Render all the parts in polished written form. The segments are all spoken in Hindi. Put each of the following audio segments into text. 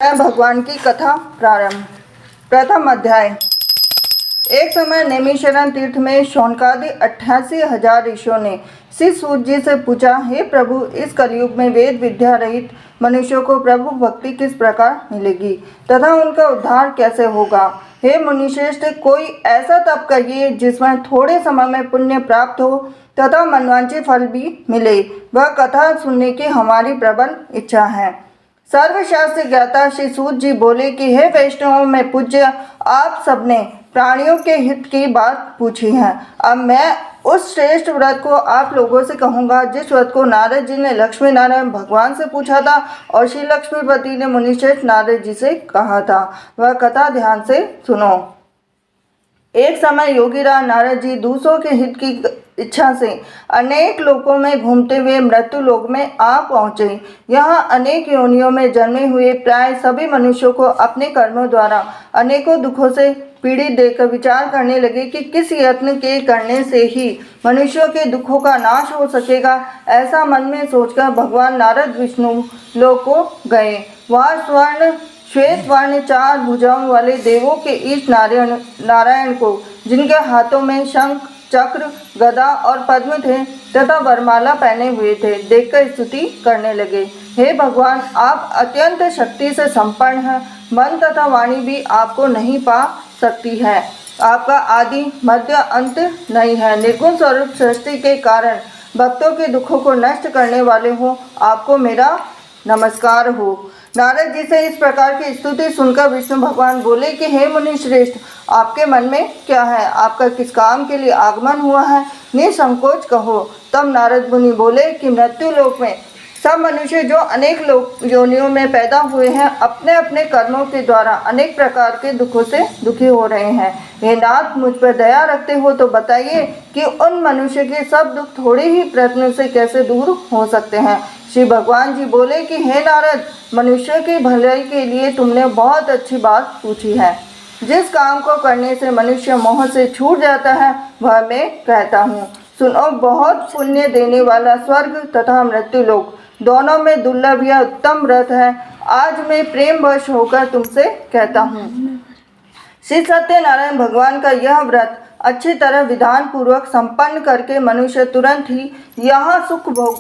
भगवान की कथा प्रारंभ। प्रथम अध्याय। एक समय नैमिषारण्य तीर्थ में शौनकादि 88,000 ऋषियों ने श्री सूत जी से पूछा, हे प्रभु, इस कलयुग में वेद विद्या रहित मनुष्यों को प्रभु भक्ति किस प्रकार मिलेगी तथा उनका उद्धार कैसे होगा। हे मुनिश्रेष्ठ, कोई ऐसा तप करिए जिसमें थोड़े समय में पुण्य प्राप्त हो तथा मनवांछित फल भी मिले। वह कथा सुनने की हमारी प्रबल इच्छा है। सर्वशास्त्र ज्ञाता श्री सूत जी बोले कि हे वैष्णवों में पूज्य, आप सबने प्राणियों के हित की बात पूछी है। अब मैं उस श्रेष्ठ व्रत को आप लोगों से कहूँगा जिस व्रत को नारद जी ने लक्ष्मी नारायण भगवान से पूछा था और श्री लक्ष्मीपति ने मुनिश्रेष्ठ नारद जी से कहा था। वह कथा ध्यान से सुनो। एक समय योगीराज नारद जी दूसरों के हित की इच्छा से अनेक लोकों में घूमते हुए मृत्यु लोक में आ पहुँचे। यहाँ अनेक योनियों में जन्मे हुए प्राय सभी मनुष्यों को अपने कर्मों द्वारा अनेकों दुखों से पीड़ित देखकर विचार करने लगे कि किस यत्न के करने से ही मनुष्यों के दुखों का नाश हो सकेगा। ऐसा मन में सोचकर भगवान नारद विष्णु लोक को गए। वहाँ श्वेत वर्ण 4 भुजाओं वाले देवों के ईश नारायण को, जिनके हाथों में शंख चक्र गदा और पद्म थे तथा वरमाला पहने हुए थे, देखकर स्तुति करने लगे। हे भगवान, आप अत्यंत शक्ति से संपन्न हैं। मन तथा वाणी भी आपको नहीं पा सकती है। आपका आदि मध्य अंत नहीं है। निर्गुण स्वरूप सृष्टि के कारण भक्तों के दुखों को नष्ट करने वाले हो, आपको मेरा नमस्कार हो। नारद जी से इस प्रकार की स्तुति सुनकर विष्णु भगवान बोले कि हे मुनि श्रेष्ठ, आपके मन में क्या है? आपका किस काम के लिए आगमन हुआ है? निसंकोच कहो। तब नारद मुनि बोले कि मृत्यु लोक में सब मनुष्य जो अनेक योनियों में पैदा हुए हैं, अपने अपने कर्मों के द्वारा अनेक प्रकार के दुखों से दुखी हो रहे हैं। हे नाथ, मुझ पर दया रखते हो तो बताइए कि उन मनुष्य के सब दुख थोड़े ही प्रयत्न से कैसे दूर हो सकते हैं। श्री भगवान जी बोले कि हे नारद, मनुष्य की भलाई के लिए तुमने बहुत अच्छी बात पूछी है। जिस काम को करने से मनुष्य मोह से छूट जाता है वह मैं कहता हूँ। सुनो, बहुत पुण्य देने वाला स्वर्ग तथा मृत्यु लोक दोनों में दुर्लभ या उत्तम व्रत है। आज मैं प्रेम वश होकर तुमसे कहता हूँ। श्री सत्यनारायण भगवान का यह व्रत अच्छी तरह विधान पूर्वक संपन्न करके मनुष्य तुरंत ही यहाँ सुख भोग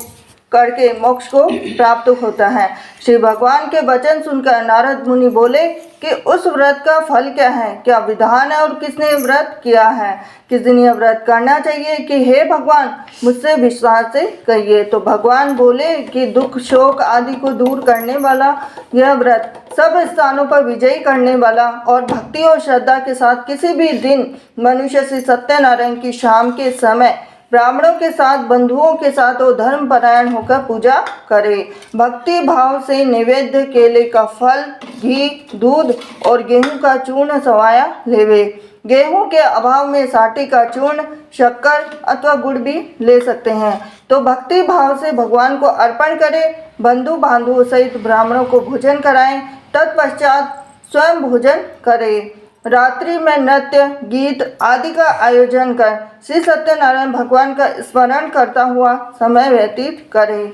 करके मोक्ष को प्राप्त होता है। श्री भगवान के वचन सुनकर नारद मुनि बोले कि उस व्रत का फल क्या है, क्या विधान है और किसने व्रत किया है, किस दिन यह व्रत करना चाहिए कि हे भगवान मुझसे विश्वास से कहिए। तो भगवान बोले कि दुख शोक आदि को दूर करने वाला यह व्रत, सब स्थानों पर विजयी करने वाला और भक्ति और श्रद्धा के साथ किसी भी दिन मनुष्य श्री सत्यनारायण की शाम के समय ब्राह्मणों के साथ बंधुओं के साथ और धर्म परायण होकर पूजा करे। भक्ति भाव से नैवेद्य केले का फल, घी, दूध और गेहूं का चूर्ण सवाया लेवे। गेहूं के अभाव में साटी का चूर्ण, शक्कर अथवा गुड़ भी ले सकते हैं। तो भक्ति भाव से भगवान को अर्पण करें। बंधु बांधुओं सहित ब्राह्मणों को भोजन कराएं। तत्पश्चात स्वयं भोजन करें। रात्रि में नृत्य गीत आदि का आयोजन कर श्री सत्यनारायण भगवान का स्मरण करता हुआ समय व्यतीत करें।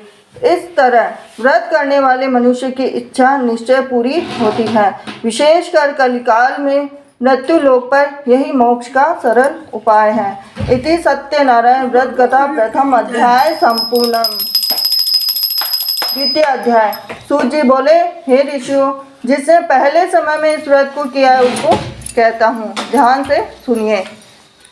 इस तरह व्रत करने वाले मनुष्य की इच्छा निश्चय पूरी होती है। विशेषकर कलिकाल में मृत्यु लोक पर यही मोक्ष का सरल उपाय है। इति सत्यनारायण व्रत कथा प्रथम अध्याय संपूर्णम। द्वितीय अध्याय। सूत जी बोले, हे ऋषियों, जिसने पहले समय में इस व्रत को किया है उसको कहता हूँ, ध्यान से सुनिए।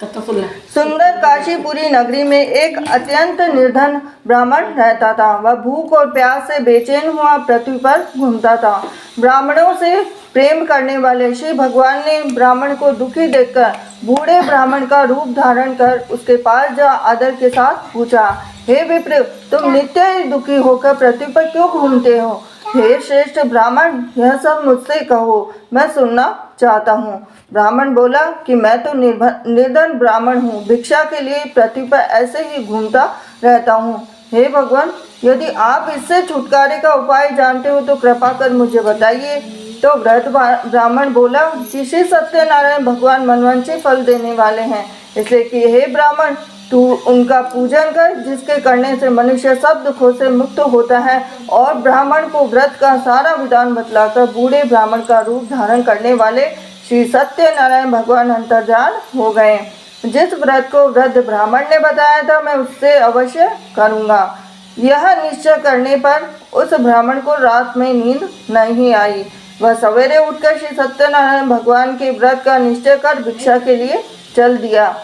सुंदर काशीपुरी नगरी में एक अत्यंत निर्धन ब्राह्मण रहता था। वह भूख और प्यास से बेचैन हुआ पृथ्वी पर घूमता था। ब्राह्मणों से प्रेम करने वाले श्री भगवान ने ब्राह्मण को दुखी देखकर बूढ़े ब्राह्मण का रूप धारण कर उसके पास जा आदर के साथ पूछा, हे विप्र, तुम नित्य ही दुखी होकर पृथ्वी पर क्यों घूमते हो? हे श्रेष्ठ ब्राह्मण, यह सब मुझसे कहो, मैं सुनना चाहता हूँ। ब्राह्मण बोला कि मैं तो निर्धन ब्राह्मण हूँ, भिक्षा के लिए पृथ्वी पर ऐसे ही घूमता रहता हूँ। हे भगवान, यदि आप इससे छुटकारे का उपाय जानते हो तो कृपा कर मुझे बताइए। तो वृद्ध ब्राह्मण बोला कि श्री सत्यनारायण भगवान मनवांछित फल देने वाले हैं, इसलिए कि हे ब्राह्मण, तू उनका पूजन कर, जिसके करने से मनुष्य सब दुखों से मुक्त होता है। और ब्राह्मण को व्रत का सारा विधान बतलाकर बूढ़े ब्राह्मण का रूप धारण करने वाले श्री सत्यनारायण भगवान अंतर्धान हो गए। जिस व्रत को वृद्ध ब्राह्मण ने बताया था, मैं उससे अवश्य करूँगा। यह निश्चय करने पर उस ब्राह्मण को रात में नींद नहीं आई। वह सवेरे उठकर श्री सत्यनारायण भगवान के व्रत का निश्चय कर भिक्षा के लिए चल दिया।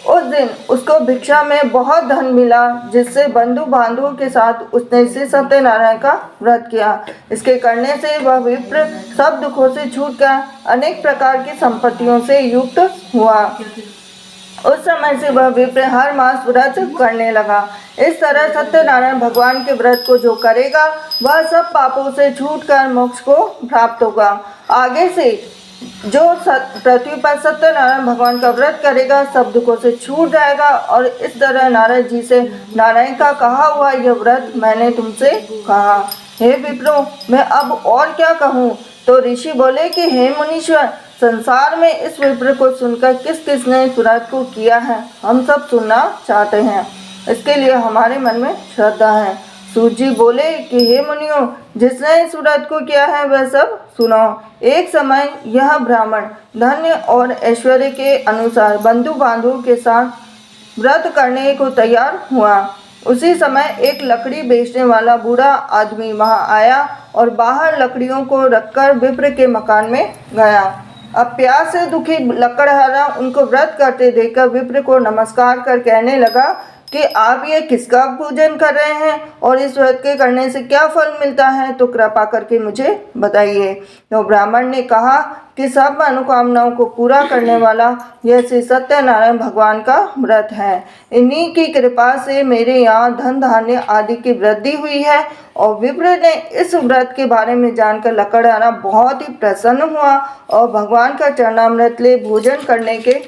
उस दिन उसको भिक्षा में बहुत धन मिला, जिससे बंधु बांधवों के साथ उसने श्री सत्यनारायण का व्रत किया। इसके करने से वह विप्र सब दुखों से छूटकर अनेक प्रकार की संपत्तियों से युक्त हुआ। उस समय से वह विप्र हर मास व्रत करने लगा। इस तरह सत्यनारायण भगवान के व्रत को जो करेगा, वह सब पापों से छूटकर मोक्ष को प्राप्त होगा। आगे से जो पृथ्वी पर सत्यनारायण भगवान का व्रत करेगा, सब दुखों से छूट जाएगा। और इस तरह नारद जी से नारायण का कहा हुआ यह व्रत मैंने तुमसे कहा। हे विप्रो, मैं अब और क्या कहूँ? तो ऋषि बोले कि हे मुनीश्वर, संसार में इस विप्र को सुनकर किस किसने व्रत को किया है, हम सब सुनना चाहते हैं। इसके लिए हमारे मन में श्रद्धा है। सूत जी बोले कि हे मुनियों, जिसने इस व्रत को किया है वह सब सुनो। एक समय यह ब्राह्मण धन्य और ऐश्वर्य के अनुसार बंधु बांधवों के साथ व्रत करने को तैयार हुआ। उसी समय एक लकड़ी बेचने वाला बूढ़ा आदमी वहां आया और बाहर लकड़ियों को रखकर विप्र के मकान में गया। अब प्यास से दुखी लकड़हारा उनको व्रत करते देखकर विप्र को नमस्कार कर कहने लगा कि आप ये किसका पूजन कर रहे हैं और इस व्रत के करने से क्या फल मिलता है, तो कृपा करके मुझे बताइए। तो ब्राह्मण ने कहा कि सब मनोकामनाओं को पूरा करने वाला यह श्री सत्यनारायण भगवान का व्रत है। इन्हीं की कृपा से मेरे यहाँ धन धान्य आदि की वृद्धि हुई है। और विप्र ने इस व्रत के बारे में जानकर लकड़हारा बहुत ही प्रसन्न हुआ और भगवान का चरणामृत ले भोजन करने के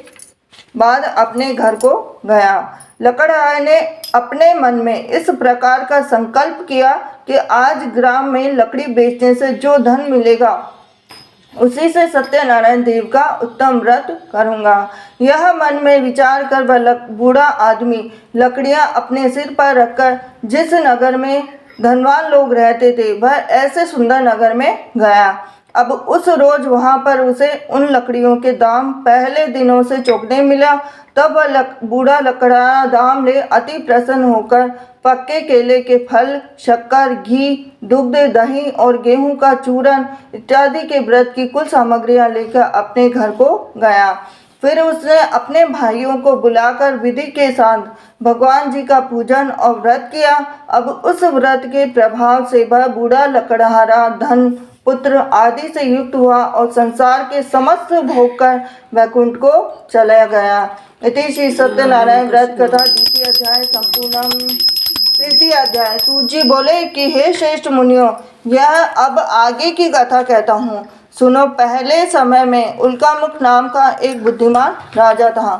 बाद अपने घर को गया। लकड़हारे ने अपने मन में इस प्रकार का संकल्प किया कि आज ग्राम में लकड़ी बेचने से जो धन मिलेगा, उसी से सत्यनारायण देव का उत्तम व्रत करूंगा। यह मन में विचार कर वह बूढ़ा आदमी लकड़ियां अपने सिर पर रखकर जिस नगर में धनवान लोग रहते थे, वह ऐसे सुंदर नगर में गया। अब उस रोज वहां पर उसे उन लकड़ियों के दाम पहले दिनों से चौगने मिला। तब वह बूढ़ा लकड़ा दाम ले अति प्रसन्न होकर पक्के केले के फल, शक्कर, घी, दुग्ध, दही और गेहूं का चूरन इत्यादि के व्रत की कुल सामग्रियां लेकर अपने घर को गया। फिर उसने अपने भाइयों को बुलाकर विधि के साथ भगवान जी का पूजन और व्रत किया। अब उस व्रत के प्रभाव से वह बूढ़ा लकड़हारा धन, पुत्र आदि से युक्त हुआ और संसार के समस्त भोग कर वैकुंठ को चला गया। इति श्री सत्यनारायण व्रत कथा द्वितीय अध्याय संपूर्णम। तृतीय अध्याय। सूत जी बोले कि हे श्रेष्ठ मुनियों, यह अब आगे की कथा कहता हूँ, सुनो। पहले समय में उल्कामुख नाम का एक बुद्धिमान राजा था।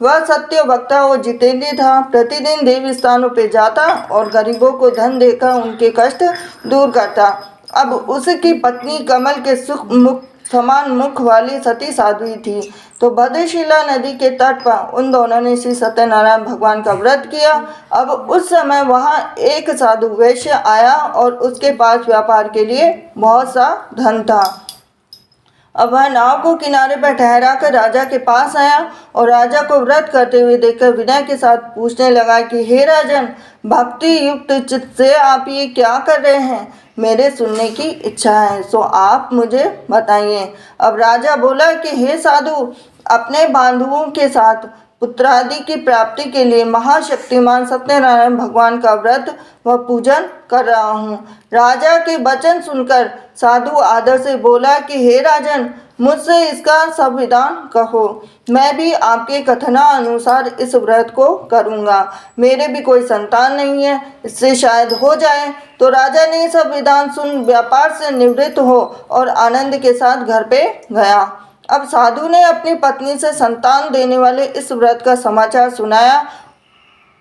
वह सत्य वक्ता और जितेंद्र था। प्रतिदिन देव स्थानों पर जाता और गरीबों को धन देकर उनके कष्ट दूर करता। अब उसकी पत्नी कमल के सुख मुख समान मुख वाली सती साध्वी थी। तो भद्रशिला नदी के तट पर उन दोनों ने श्री सत्यनारायण भगवान का व्रत किया। अब उस समय वहाँ एक साधु वैश्य आया और उसके पास व्यापार के लिए बहुत सा धन था। अब वह नाव को किनारे पर ठहरा कर राजा के पास आया और राजा को व्रत करते हुए देखकर विनय के साथ पूछने लगा कि हे राजन, भक्ति युक्त चित्त से आप ये क्या कर रहे हैं? मेरे सुनने की इच्छा है, सो आप मुझे बताइए। अब राजा बोला कि हे साधु, अपने बांधवों के साथ पुत्रादि की प्राप्ति के लिए महाशक्तिमान सत्यनारायण भगवान का व्रत व पूजन कर रहा हूँ। राजा के वचन सुनकर साधु आदर से बोला कि हे राजन, मुझसे इसका सब विधान कहो। मैं भी आपके कथना अनुसार इस व्रत को करूँगा। मेरे भी कोई संतान नहीं है, इससे शायद हो जाए। तो राजा ने सब विधान सुन व्यापार से निवृत्त हो और आनंद के साथ घर पे गया। अब साधु ने अपनी पत्नी से संतान देने वाले इस व्रत का समाचार सुनाया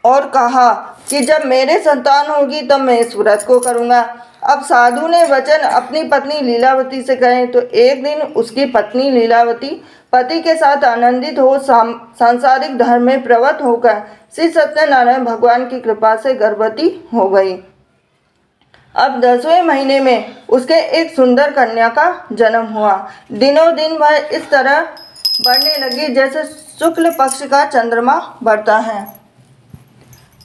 और कहा कि जब मेरे संतान होगी तब मैं इस व्रत को करूँगा। अब साधु ने वचन अपनी पत्नी लीलावती से कहे तो एक दिन उसकी पत्नी लीलावती पति के साथ आनंदित हो सांसारिक धर्म में प्रवृत्त होकर श्री सत्यनारायण भगवान की कृपा से गर्भवती हो गई। अब 10वें महीने में उसके एक सुंदर कन्या का जन्म हुआ। दिनों दिन वह इस तरह बढ़ने लगी जैसे शुक्ल पक्ष का चंद्रमा बढ़ता है।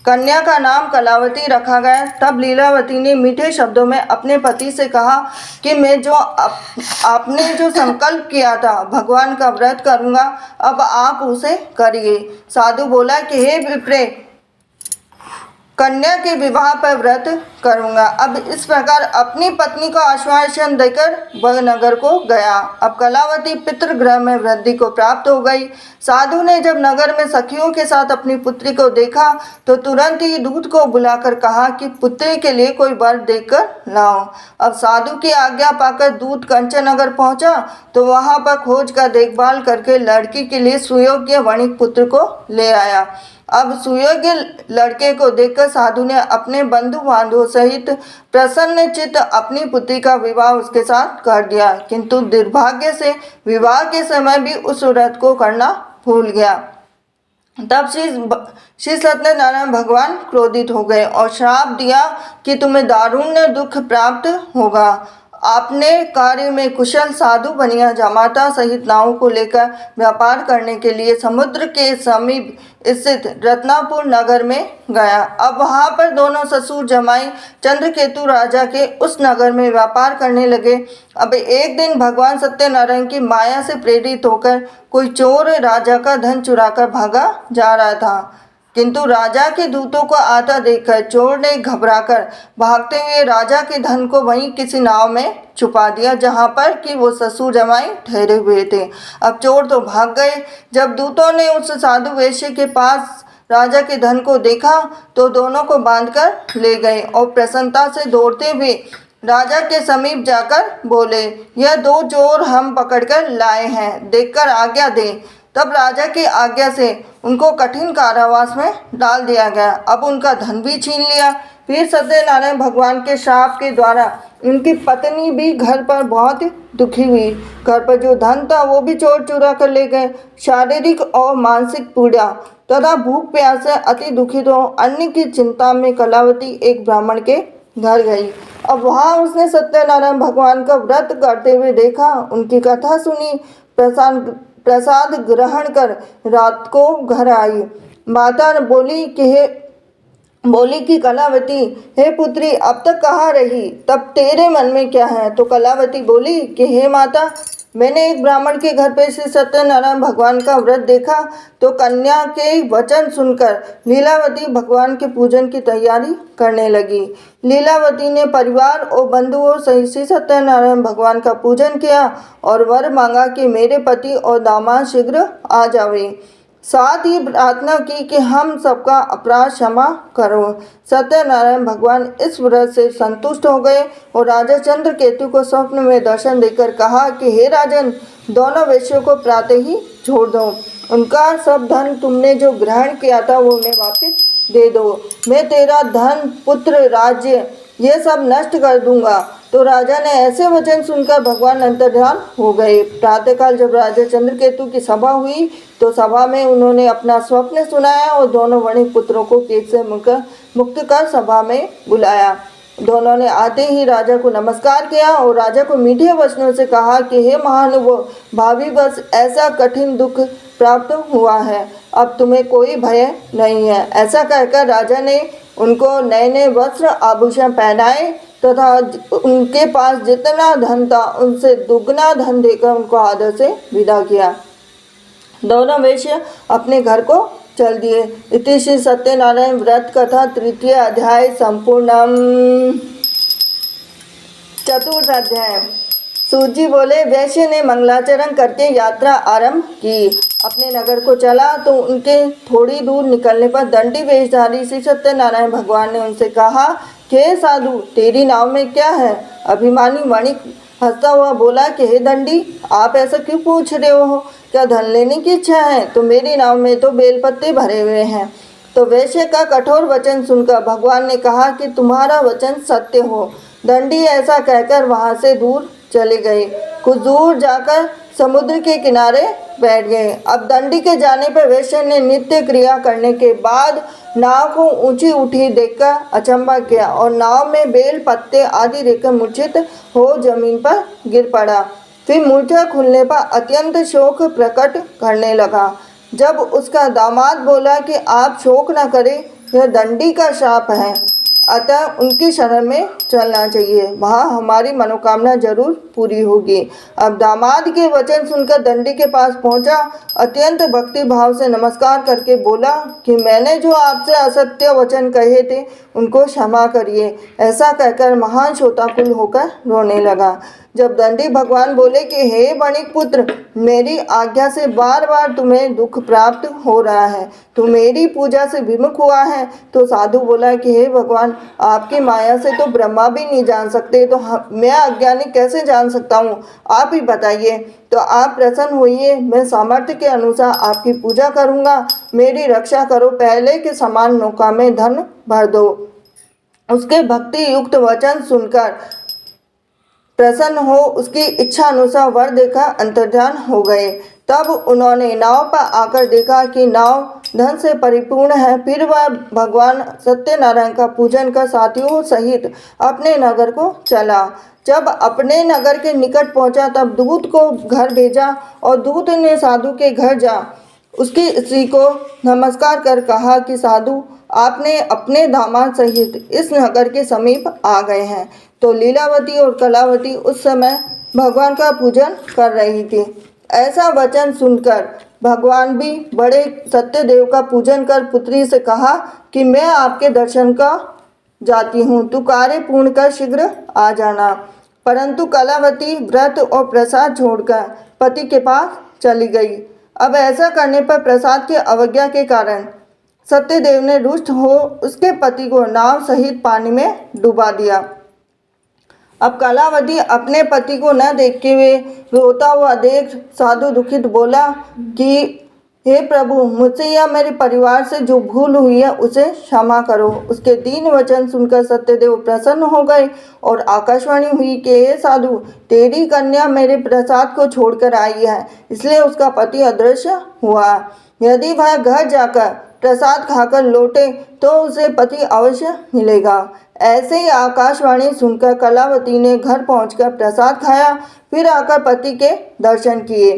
कन्या का नाम कलावती रखा गया। तब लीलावती ने मीठे शब्दों में अपने पति से कहा कि मैं जो आपने जो संकल्प किया था भगवान का व्रत करूँगा, अब आप उसे करिए। साधु बोला कि हे विप्रे, कन्या के विवाह पर व्रत करूँगा। अब इस प्रकार अपनी पत्नी को आश्वासन देकर वह नगर को गया। अब कलावती पितृगृह में वृद्धि को प्राप्त हो गई। साधु ने जब नगर में सखियों के साथ अपनी पुत्री को देखा तो तुरंत ही दूत को बुलाकर कहा कि पुत्री के लिए कोई वर देखकर लाओ। अब साधु की आज्ञा पाकर दूत कंचन नगर पहुंचा तो वहां पर खोज का देखभाल करके लड़की के लिए सुयोग्य वणिक पुत्र को ले आया। अब सुयोग्य लड़के को देखकर साधु ने अपने बंधु बांधवों सहित प्रसन्न चित्त अपनी पुत्री का विवाह उसके साथ कर दिया, किंतु दुर्भाग्य से विवाह के समय भी उस व्रत को करना भूल गया। तब श्री सत्यनारायण भगवान क्रोधित हो गए और श्राप दिया कि तुम्हें दारुण दुख प्राप्त होगा। आपने कार्य में कुशल साधु बनिया जामाता सहित नावों को लेकर व्यापार करने के लिए समुद्र के समीप स्थित रत्नापुर नगर में गया। अब वहां पर दोनों ससुर जमाई चंद्रकेतु राजा के उस नगर में व्यापार करने लगे। अब एक दिन भगवान सत्यनारायण की माया से प्रेरित होकर कोई चोर राजा का धन चुराकर भागा जा रहा था, किंतु राजा के दूतों को आता देखकर चोर ने घबराकर भागते हुए राजा के धन को वहीं किसी नाव में छुपा दिया जहां पर कि वो ससुर जमाई ठहरे हुए थे। अब चोर तो भाग गए। जब दूतों ने उस साधु वैश्य के पास राजा के धन को देखा तो दोनों को बांधकर ले गए और प्रसन्नता से दौड़ते हुए राजा के समीप जाकर बोले, यह 2 चोर हम पकड़कर लाए हैं, देखकर आज्ञा दें। तब राजा की आज्ञा से उनको कठिन कारावास में डाल दिया गया। अब उनका धन भी छीन लिया। फिर सत्यनारायण भगवान के श्राप के द्वारा उनकी पत्नी भी घर पर बहुत दुखी हुई। घर पर जो धन था वो भी चोर चुरा कर ले गए। शारीरिक और मानसिक पीड़ा तथा भूख प्यास से अति दुखित हो अन्न की चिंता में कलावती एक ब्राह्मण के घर गई। अब वहाँ उसने सत्यनारायण भगवान का व्रत करते हुए देखा, उनकी कथा सुनी, प्रसाद ग्रहण कर रात को घर आई। माता बोली कि कलावती, हे पुत्री, अब तक कहाँ रही? तब तेरे मन में क्या है? तो कलावती बोली कि हे माता, मैंने एक ब्राह्मण के घर पे श्री सत्यनारायण भगवान का व्रत देखा तो कन्या के वचन सुनकर लीलावती भगवान के पूजन की तैयारी करने लगी। लीलावती ने परिवार और बंधुओं सहित श्री सत्यनारायण भगवान का पूजन किया और वर मांगा कि मेरे पति और दामाद शीघ्र आ जावे। साथ ही प्रार्थना की कि हम सबका अपराध क्षमा करो। सत्यनारायण भगवान इस व्रत से संतुष्ट हो गए और राजा चंद्रकेतु को स्वप्न में दर्शन देकर कहा कि हे राजन, दोनों वैश्यों को प्रातः ही छोड़ दो। उनका सब धन तुमने जो ग्रहण किया था वो उन्हें वापस दे दो। मैं तेरा धन, पुत्र, राज्य ये सब नष्ट कर दूंगा। तो राजा ने ऐसे वचन सुनकर भगवान अंतर्ध्यान हो गए। प्रातःकाल जब राजा चंद्रकेतु की सभा हुई तो सभा में उन्होंने अपना स्वप्न सुनाया और दोनों वणिक पुत्रों को केस से मुक्त कर सभा में बुलाया। दोनों ने आते ही राजा को नमस्कार किया और राजा को मीठे वचनों से कहा कि हे महानुभाव, भाभी बस ऐसा कठिन दुख प्राप्त हुआ है, अब तुम्हें कोई भय नहीं है। ऐसा कहकर राजा ने उनको नए नए वस्त्र आभूषण पहनाए तथा उनके पास जितना धन था उनसे दुगना धन देकर उनको आदर से विदा किया। दोनों वैश्य अपने घर को चल दिए। इति श्री सत्यनारायण व्रत कथा 3 अध्याय संपूर्णम। 4 अध्याय। सूजी बोले, वैश्य ने मंगलाचरण करके यात्रा आरंभ की। अपने नगर को चला तो उनके थोड़ी दूर निकलने पर दंडी वेशधारी श्री सत्यनारायण भगवान ने उनसे कहा कि हे साधु, तेरी नाव में क्या है? अभिमानी वणिक हंसता हुआ बोला कि हे दंडी, आप ऐसा क्यों पूछ रहे हो? क्या धन लेने की इच्छा है? तो मेरी नाव में तो बेलपत्ते भरे हुए हैं। तो वैश्य का कठोर वचन सुनकर भगवान ने कहा कि तुम्हारा वचन सत्य हो। दंडी ऐसा कहकर वहां से दूर चले गए। कुछ दूर जाकर समुद्र के किनारे बैठ गए। अब दंडी के जाने पर वैश्य ने नित्य क्रिया करने के बाद नाव को ऊंची उठी देखकर अचंभा किया और नाव में बेल पत्ते आदि देखकर मूर्छित हो जमीन पर गिर पड़ा। फिर मूर्छा खुलने पर अत्यंत शोक प्रकट करने लगा। जब उसका दामाद बोला कि आप शोक न करें, यह दंडी का शाप है, अतः उनकी शरण में चलना चाहिए, वहाँ हमारी मनोकामना जरूर पूरी होगी। अब दामाद के वचन सुनकर दंडी के पास पहुंचा, अत्यंत भक्ति भाव से नमस्कार करके बोला कि मैंने जो आपसे असत्य वचन कहे थे उनको क्षमा करिए। ऐसा कहकर महान शोकाकुल होकर रोने लगा। जब दंडी भगवान बोले कि हे वणिक पुत्र, मेरी आज्ञा से बार बार तुम्हें दुख प्राप्त हो रहा है, तो मेरी पूजा से विमुख हुआ है। तो साधु बोला कि हे भगवान, आपकी माया से तो ब्रह्मा भी नहीं जान सकते, तो मैं अज्ञानी कैसे जान सकता हूँ, आप ही बताइए। तो आप प्रसन्न होइए, मैं सामर्थ्य के अनुसार आपकी पूजा करूँगा, मेरी रक्षा करो, पहले के समान नौका में धन भर दो। उसके भक्ति युक्त वचन सुनकर प्रसन्न हो उसकी इच्छा अनुसार वर देकर अंतर्ध्यान हो गए। तब उन्होंने नाव पर आकर देखा कि नाव धन से परिपूर्ण है। फिर वह भगवान सत्यनारायण का पूजन कर साथियों सहित अपने नगर को चला। जब अपने नगर के निकट पहुंचा तब दूत को घर भेजा और दूत ने साधु के घर जा उसकी स्त्री को नमस्कार कर कहा कि साधु, आपने अपने दामाद सहित इस नगर के समीप आ गए हैं। तो लीलावती और कलावती उस समय भगवान का पूजन कर रही थी। ऐसा वचन सुनकर भगवान भी बड़े सत्यदेव का पूजन कर पुत्री से कहा कि मैं आपके दर्शन का जाती हूँ, तू कार्य पूर्ण कर शीघ्र आ जाना। परंतु कलावती व्रत और प्रसाद छोड़कर पति के पास चली गई। अब ऐसा करने पर प्रसाद की अवज्ञा के कारण सत्यदेव ने रुष्ट हो उसके पति को नाव सहित पानी में डुबा दिया। अब कलावती अपने पति को न देखते हुए रोता हुआ देख साधु दुखित बोला कि हे प्रभु, मुझसे या मेरे परिवार से जो भूल हुई है उसे क्षमा करो। उसके दीन वचन सुनकर सत्यदेव प्रसन्न हो गए और आकाशवाणी हुई कि हे साधु, तेरी कन्या मेरे प्रसाद को छोड़कर आई है, इसलिए उसका पति अदृश्य हुआ। यदि वह घर जाकर प्रसाद खाकर लौटे तो उसे पति अवश्य मिलेगा। ऐसे ही आकाशवाणी सुनकर कलावती ने घर पहुंचकर प्रसाद खाया, फिर आकर पति के दर्शन किए।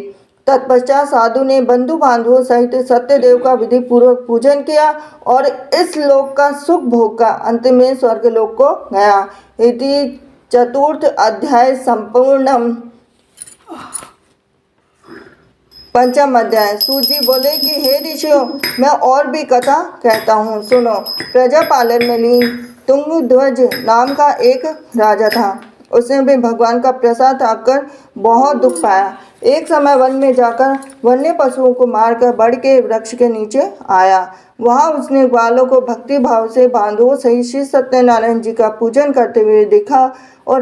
तत्पश्चात साधु ने बंधु बांधवों सहित सत्यदेव का विधि पूर्वक पूजन किया और इस लोक का सुख भोग का अंत में स्वर्गलोक को गया। इति चतुर्थ अध्याय संपूर्णम। पंचम अध्याय। सूत जी बोले कि हे ऋषियों, मैं और भी कथा कहता हूँ, सुनो। प्रजापालन में लीन तुंगध्वज नाम का एक राजा था। उसने भी भगवान का प्रसाद खाकर बहुत दुख पाया। एक समय वन में जाकर वन्य पशुओं को मारकर बड़ के वृक्ष के नीचे आया। वहाँ उसने ग्वालों को भक्ति भाव से बांधवों सहित श्री सत्यनारायण जी का पूजन करते हुए देखा और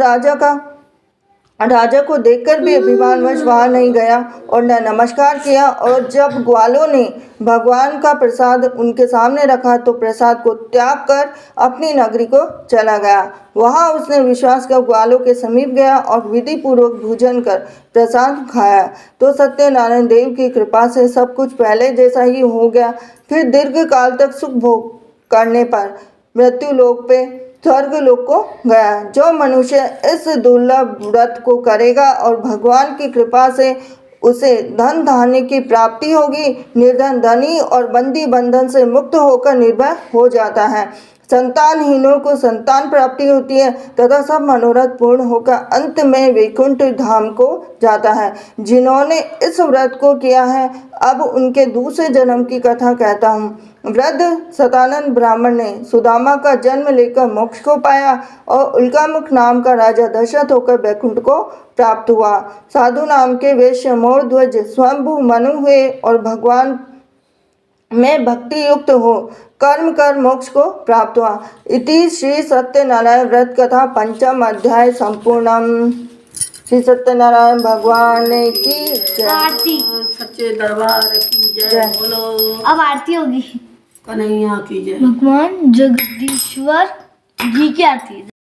राजा को देखकर भी अभिमानवश वहाँ नहीं गया और न नमस्कार किया। और जब ग्वालों ने भगवान का प्रसाद उनके सामने रखा तो प्रसाद को त्याग कर अपनी नगरी को चला गया। वहाँ उसने विश्वास कर ग्वालों के समीप गया और विधि पूर्वक भोजन कर प्रसाद खाया। तो सत्यनारायण देव की कृपा से सब कुछ पहले जैसा ही हो गया। फिर दीर्घ काल तक सुख भोग करने पर मृत्यु लोक पे स्वर्ग लोक को गया। जो मनुष्य इस दुर्लभ व्रत को करेगा और भगवान की कृपा से उसे धन धान्य की प्राप्ति होगी, निर्धन धनी और बंदी बंधन से मुक्त होकर निर्भय हो जाता है। संतानहीनों को संतान प्राप्ति होती है तथा सब मनोरथ पूर्ण होकर अंत में वैकुंठ धाम को जाता है। जिन्होंने इस व्रत को किया है, अब उनके दूसरे जन्म की कथा कहता हूँ। वृद्ध सतानंद ब्राह्मण ने सुदामा का जन्म लेकर मोक्ष को पाया और उल्कामुख नाम का राजा दशरथ होकर वैकुंठ को प्राप्त हुआ। साधु नाम के वैश्य मोरध्वज स्वयंभू मनु हुए और भगवान में भक्ति युक्त हो कर्म कर मोक्ष को प्राप्त हुआ। इति श्री सत्यनारायण व्रत कथा पंचम अध्याय संपूर्णम। श्री सत्यनारायण भगवान की जय। आरती। सच्चे दरबार की जय बोलो। अब आरती होगी। कन्हैया की जय। भगवान जगदीश्वर जी की आरती।